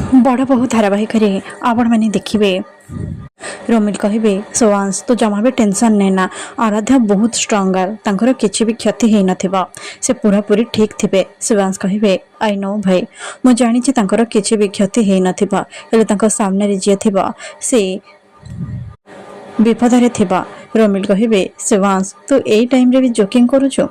बड़ बहु धारावाहिक आपण मैंने देखिए रोमिल कहे सोवांश तू जमा भी टेंशन नेना आराध्या बहुत स्ट्रांग गर्ल किसी भी क्षति हो न से पूरा पूरी ठीक थे। शिवांश कहे आई नो भाई मु जानी किसी भी क्षति हो न सामने जी थी से विपदे थिबा। रोमिल कहे शिवांश तू यही टाइम रे भी जोकिंग करुचु।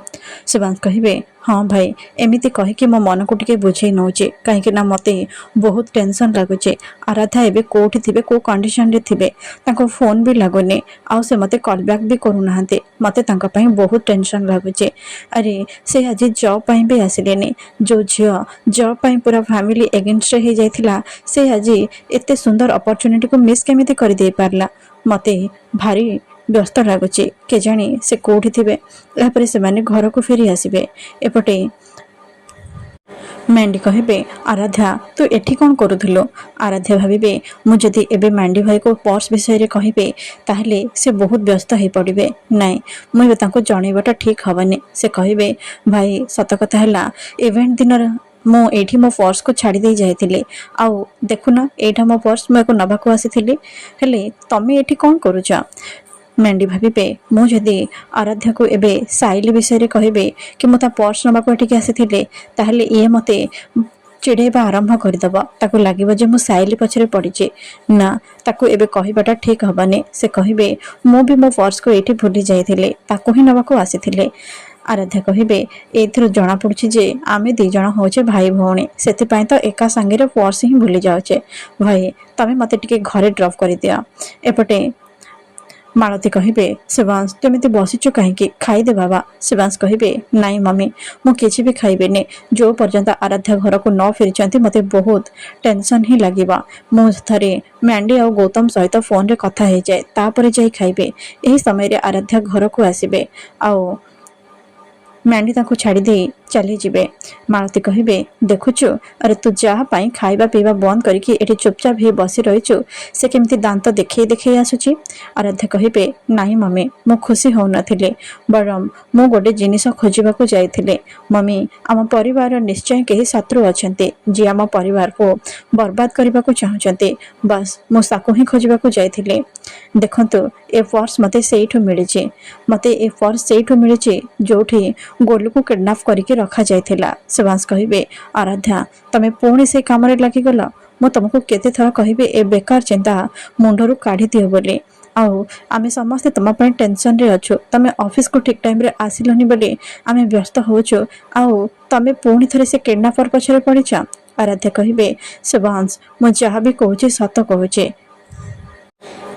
शिवांश कहे हाँ भाई एमती कहीकि मो मन को टिके बुझे नौचे कहीं मते बहुत टेंशन लगुचे। आराध्या एबे कोठी थिबे को कंडीशन रे थिबे तांको फोन भी लगुने आउ से मते कॉल बैक भी करूनाहांते मते तांका पई बहुत टेंशन लगुचे। अरे से आज जॉब पई भी आसिलेनी जो झियो जॉब पई पूरा फैमिली एगेंस्ट रे हे जाइथिला से आज एते सुंदर अपॉर्चुनिटी को मिस केमिति कर दे पारला मते भारी व्यस्त लगुचे के जानी से कोठी थिबे। यापर से माने घर को फेरी आसीबे। एपटे मैंडी कहे आराध्या तू एठी कौन करुथिलो। आराध्या भाविबे मु जदि एबे मैंडी भाई को पर्स विषय रे कहिबे ताहले से बहुत व्यस्त हो पड़िबे नाई मु एबे तांको जणैबाटा ठीक हबनी। से कहिबे भाई सत कथा हला इवेंट दिन मु एठी मो पर्स को छाड़ी दे जाइथिले आउ देखुना एठा मो पर्स मु एको नबा को आसीथिले हेले तमे एठी कौन करूछ। मेंडी भाविबे मु जदि आराध्या को एबे साइली विषय रे कहिबे कि मु ता पर्स नबा को एठी आसीथिले ताहले ये मते चिड़ेबा आरंभ करदब ताको लागिबो जे मु साइली पछरे पड़ीचे ना ताको एबे कहिबाटा ठीक हबने। से कहिबे मु भी मो पर्स को एठी भूली जाइथिले ताको ही नबा को आसीथिले। आराध्या कहे एथर जना पड़ी जे आमे दी जण होचे भाई भौणी से तो एका सांगे पर्स ही भूली जाऊचे। भाई तमे मते टिके घरे ड्रॉप कर दिया। एपटे मालती कहे शिवांश तू एमती बसीचु कहीं खाईदे बाबा। शिवांश कहे नाई मम्मी मु किसी भी खाइबेनी जो पर्यंत आराध्या घर को न फेरी मते बहुत टेंशन ही लगे। मु थरे मैंडी और गौतम सहित फोन रे कथा हो जाए तापर जाई खाइबे। यही समय रे आराध्या घर को आसीबे आउ मैंडी ताको छाड़ी दे चली जिबे। मालती कहे देखुचु अरे तू जहाँ पाई खाइबा पीवा बंद करके एठी चुपचाप ही बसी रहीचु से केमती दांत देखे देखे आसुची। आराध्या कहे नाई मम्मी मु खुशी हो नथिले बरम मु गोटे जिनिस खोजिबाकू जाइथिले। मम्मी आम परिवार निश्चय कहीं शत्रु अछंते जे आम परिवार को बर्बाद करबाकू चाहछंते बस मु साकू ही खोजिबाकू जाइथिले। देखंतु ए पर्स मते सेइठु मिलिचे मते ए पर्स सेइठु मिलिचे जोठी गोलू को किडनैप करके रखा जाइथिला। शिवांश कहे आराध्या तमे पुणी से काम रे लागि गल मु तुमको केते थर कहिबे ए बेकार चिंता मुंडरू काढी दियो बोले आउ आमे समस्ते तुम पर टेंशन रे अछु तमे ऑफिस को ठीक टाइम रे आसिलनी बोले आमे व्यस्त होछु आउ तमे पुणी थरे से किडनैपर पछरे पड़िचा। आराध्या कहे शिवांश मु जहाँ भी कहूचे सत कहूचे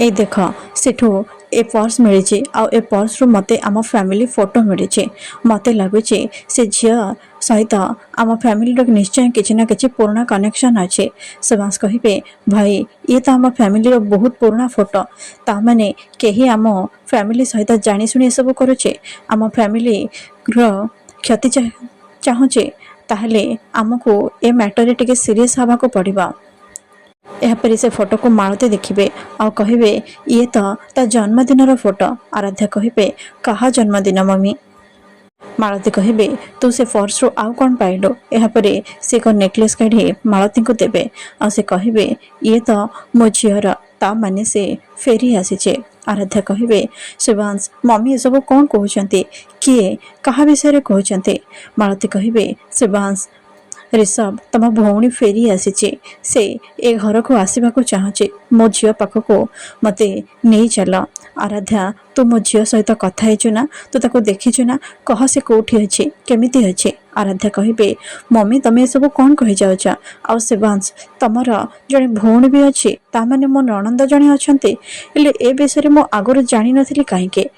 ए देख सेठू ए पर्स मिली आ पर्स रु मते आम फैमिली फोटो मिली मते लगुचे से झिया सहित आम फैमिली निश्चय किसी ना किसी पुराना कनेक्शन अच्छे। शिवांश कहे भाई ये तो आम फैमिली बहुत पुराना फोटो ता माने केही आम फैमिली सहित जानी शुणी सब करुचे आम फैमिली क्षति चाहूचे ताहले आमको ए मैटर रे टिके सीरियस हवा को पड़िबा। एहापरी से फोटो को मालते देखिबे आ कहिबे ये तो ता जन्मदिन फोटो। आराध्या कहिबे कहा जन्मदिन मम्मी। मालती कहे तू से पर्स रो आउ कौन पाइलु। एहापरे से एक नेकलेस काढ़ी मालती को देबे आ से कहिबे ये तो मो झीर ता माने से फेरी आसीचे। आराध्या कहे शिवांश मम्मी सब कौन कहते किए कहा विषय रे कहते। मालती कहे शिवांश ऋषभ तम भौणी फेरी आसीचे से ए घर को आसवा को चाहूचे मो झील पाखक मते नहीं चल। आराध्या तू मो झील सहित कथा हेचु ना तू ताको देखिचु ना कह से कोठी अच्छे केमिति अच्छे। आराध्या कहे मम्मी तमे सब कौन कहि जाउछ आ शिवांश तमर जड़े भौणी भी अच्छे ता माने मो ननंद जड़े अछंते हेले ए विषय मो आगुर जानी नथिली काहेके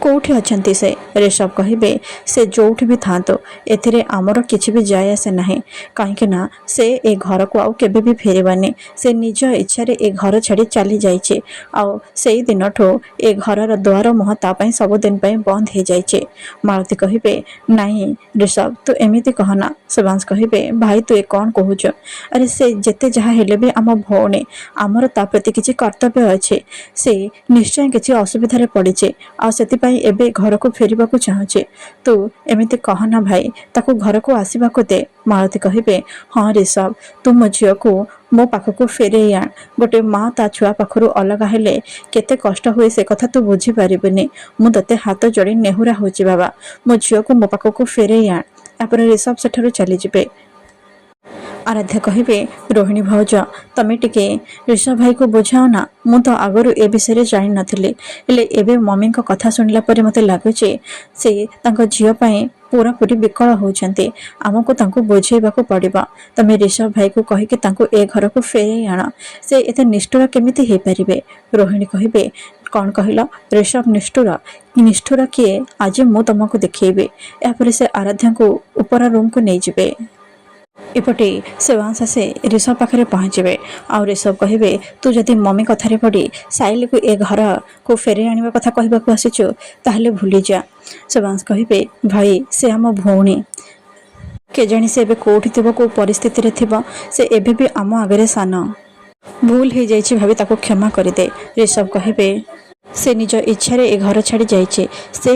कोठी अछंती से। ऋषभ कहे से जोठी भी था तो एथिरे आमर किछि भी जाय आसे नाही कहीं ना से ए घर को आउ केबे भी फेरबानी से निज इच्छा रे ए घर छाड़ी चली जाइछे आउ सेई दिन ठो ए घरर द्वार मुह ता पई सब दिन पई बंद हे जाइछे। मालती कहे नाही ऋषभ तू एमिति कहना। शिवांश कहे भाई तू ए कौन कहूछ अरे से जेते जहा हेले भी आम भौणी आमर ता प्रति किछि कर्तव्य अच्छे से निश्चय किछि असुविधा रे पड़िछे आ सेति ପାଇଁ ଏବେ ଘରକୁ ଫେରିବାକୁ ଚାହୁଁଛି। ତୁ ଏମିତି କହନା ଭାଇ, ତାକୁ ଘରକୁ ଆସିବାକୁ ଦେ। ମାଳତୀ କହିବେ, ହଁ ରିଷଭ, ତୁ ମୋ ଝିଅକୁ ମୋ ପାଖକୁ ଫେରେଇ ଆଣ। ଗୋଟେ ମା ତା ଛୁଆ ପାଖରୁ ଅଲଗା ହେଲେ କେତେ କଷ୍ଟ ହୁଏ ସେ କଥା ତୁ ବୁଝିପାରିବୁନି। ମୁଁ ତତେ ହାତ ଯୋଡ଼ି ନେହୁରା ହଉଛି ବାବା, ମୋ ଝିଅକୁ ମୋ ପାଖକୁ ଫେରେଇ ଆଣ। ତାପରେ ରିଷଭ ସେଠାରୁ ଚାଲିଯିବେ। ଆରାଧ୍ୟା କହିବେ, ରୋହିଣୀ ଭାଉଜ, ତମେ ଟିକେ ରିଷଭ ଭାଇକୁ ବୁଝାଅ ନା। ମୁଁ ତ ଆଗରୁ ଏ ବିଷୟରେ ଜାଣିନଥିଲି, ହେଲେ ଏବେ ମମିଙ୍କ କଥା ଶୁଣିଲା ପରେ ମୋତେ ଲାଗୁଛି ସେ ତାଙ୍କ ଝିଅ ପାଇଁ ପୁରାପୁରି ବିକଳ ହେଉଛନ୍ତି। ଆମକୁ ତାଙ୍କୁ ବୁଝେଇବାକୁ ପଡ଼ିବ। ତମେ ରିଷଭ ଭାଇକୁ କହିକି ତାଙ୍କୁ ଏ ଘରକୁ ଫେରେଇ ଆଣ। ସେ ଏତେ ନିଷ୍ଠୁର କେମିତି ହେଇପାରିବେ? ରୋହିଣୀ କହିବେ, କ'ଣ କହିଲ? ରିଷଭ ନିଷ୍ଠୁର? ନିଷ୍ଠୁର କିଏ ଆଜି ମୁଁ ତମକୁ ଦେଖେଇବି। ଏହାପରେ ସେ ଆରାଧ୍ୟାଙ୍କୁ ଉପର ରୁମକୁ ନେଇଯିବେ। ଏପଟେ ସେବାଂଶ ଆସି ରିଷଭ ପାଖରେ ପହଞ୍ଚିବେ। ଆଉ ରିଷଭ କହିବେ, ତୁ ଯଦି ମମି କଥାରେ ପଡ଼ି ସାଇଲିକୁ ଏ ଘରକୁ ଫେରେଇ ଆଣିବା କଥା କହିବାକୁ ଆସିଛୁ, ତାହେଲେ ଭୁଲିଯା। ସେବାଂଶ କହିବେ, ଭାଇ ସେ ଆମ ଭଉଣୀ। କେଜାଣି ସେ ଏବେ କେଉଁଠି ଥିବ, କେଉଁ ପରିସ୍ଥିତିରେ ଥିବ। ସେ ଏବେ ବି ଆମ ଆଗରେ ସାନ। ଭୁଲ ହେଇଯାଇଛି ଭାବି ତାକୁ କ୍ଷମା କରିଦେ। ରିଷଭ କହିବେ, ସେ ନିଜ ଇଚ୍ଛାରେ ଏ ଘର ଛାଡ଼ି ଯାଇଛି। ସେ